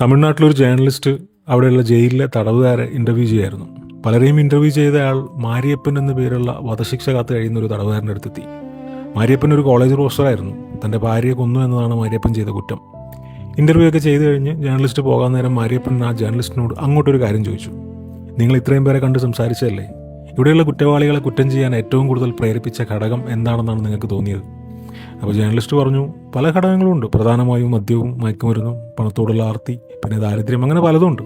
തമിഴ്നാട്ടിലൊരു journalist അവിടെയുള്ള ജയിലിലെ തടവുകാരെ ഇൻ്റർവ്യൂ ചെയ്യായിരുന്നു. പലരെയും ഇൻ്റർവ്യൂ ചെയ്ത ആൾ മാരിയപ്പൻ എന്ന പേരുള്ള വധശിക്ഷ കാത്ത് കഴിയുന്ന ഒരു തടവുകാരൻ്റെ അടുത്തെത്തി. മാരിയപ്പൻ ഒരു കോളേജ് പ്രൊഫസറായിരുന്നു. തൻ്റെ ഭാര്യയെ കൊന്നു എന്നതാണ് മാരിയപ്പൻ ചെയ്ത കുറ്റം. ഇൻ്റർവ്യൂ ഒക്കെ ചെയ്ത് കഴിഞ്ഞ് ജേർണലിസ്റ്റ് പോകാൻ നേരം മാരിയപ്പൻ ആ ജേർണലിസ്റ്റിനോട് അങ്ങോട്ടൊരു കാര്യം ചോദിച്ചു. നിങ്ങൾ ഇത്രയും പേരെ കണ്ട് സംസാരിച്ചതല്ലേ, ഇവിടെയുള്ള കുറ്റവാളികളെ കുറ്റം ചെയ്യാൻ ഏറ്റവും കൂടുതൽ പ്രേരിപ്പിച്ച ഘടകം എന്താണെന്നാണ് നിങ്ങൾക്ക് തോന്നിയത്? അപ്പോൾ ജേർണലിസ്റ്റ് പറഞ്ഞു, പല ഘടകങ്ങളുണ്ട്. പ്രധാനമായും മദ്യവും മയക്കുമരുന്നും പണത്തോടുള്ള ആർത്തി, പിന്നെ ദാരിദ്ര്യം, അങ്ങനെ പലതുണ്ട്.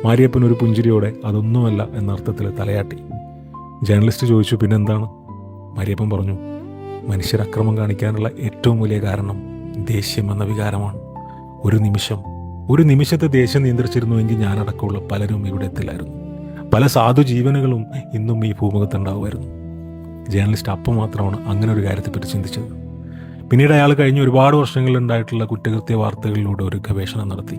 മാരിയപ്പൻ ഒരു പുഞ്ചിരിയോടെ അതൊന്നുമല്ല എന്നർത്ഥത്തിൽ തലയാട്ടി. ജേർണലിസ്റ്റ് ചോദിച്ചു, പിന്നെന്താണ്? മാരിയപ്പൻ പറഞ്ഞു, മനുഷ്യരക്രമം കാണിക്കാനുള്ള ഏറ്റവും വലിയ കാരണം ദേഷ്യം എന്ന വികാരമാണ്. ഒരു നിമിഷത്തെ ദേഷ്യം നിയന്ത്രിച്ചിരുന്നുവെങ്കിൽ ഞാനടക്കമുള്ള പലരും ഇവിടെ എത്തില്ലായിരുന്നു. പല സാധു ജീവനുകളും ഇന്നും ഈ ഭൂമുഖത്തുണ്ടാവുമായിരുന്നു. ജേർണലിസ്റ്റ് അപ്പം മാത്രമാണ് അങ്ങനെ ഒരു കാര്യത്തെപ്പറ്റി ചിന്തിച്ചത്. പിന്നീട് അയാൾ കഴിഞ്ഞ ഒരുപാട് വർഷങ്ങളിലുണ്ടായിട്ടുള്ള കുറ്റകൃത്യ വാർത്തകളിലൂടെ ഒരു ഗവേഷണം നടത്തി.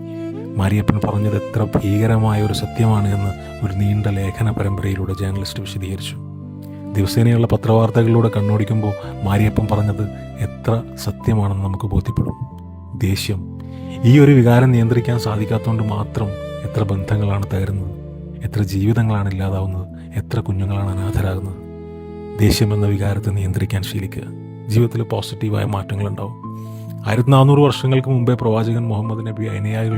മാരിയപ്പൻ പറഞ്ഞത് എത്ര ഭീകരമായ ഒരു സത്യമാണ് എന്ന് ഒരു നീണ്ട ലേഖന പരമ്പരയിലൂടെ ജേർണലിസ്റ്റ് വിശദീകരിച്ചു. ദിവസേനയുള്ള പത്രവാർത്തകളിലൂടെ കണ്ണോടിക്കുമ്പോൾ മാരിയപ്പൻ പറഞ്ഞത് എത്ര സത്യമാണെന്ന് നമുക്ക് ബോധ്യപ്പെടും. ദേഷ്യം, ഈ ഒരു വികാരം നിയന്ത്രിക്കാൻ സാധിക്കാത്തതുകൊണ്ട് മാത്രം എത്ര ബന്ധങ്ങളാണ് തകരുന്നത്, എത്ര ജീവിതങ്ങളാണ് ഇല്ലാതാവുന്നത്, എത്ര കുഞ്ഞുങ്ങളാണ് അനാഥരാകുന്നത്. ദേഷ്യം എന്ന വികാരത്തെ നിയന്ത്രിക്കാൻ ശീലിക്കുക. ജീവിതത്തിൽ പോസിറ്റീവായ മാറ്റങ്ങളുണ്ടാവും. 1400 വർഷങ്ങൾക്ക് മുമ്പേ പ്രവാചകൻ മുഹമ്മദ് നബി അനുയായികൾ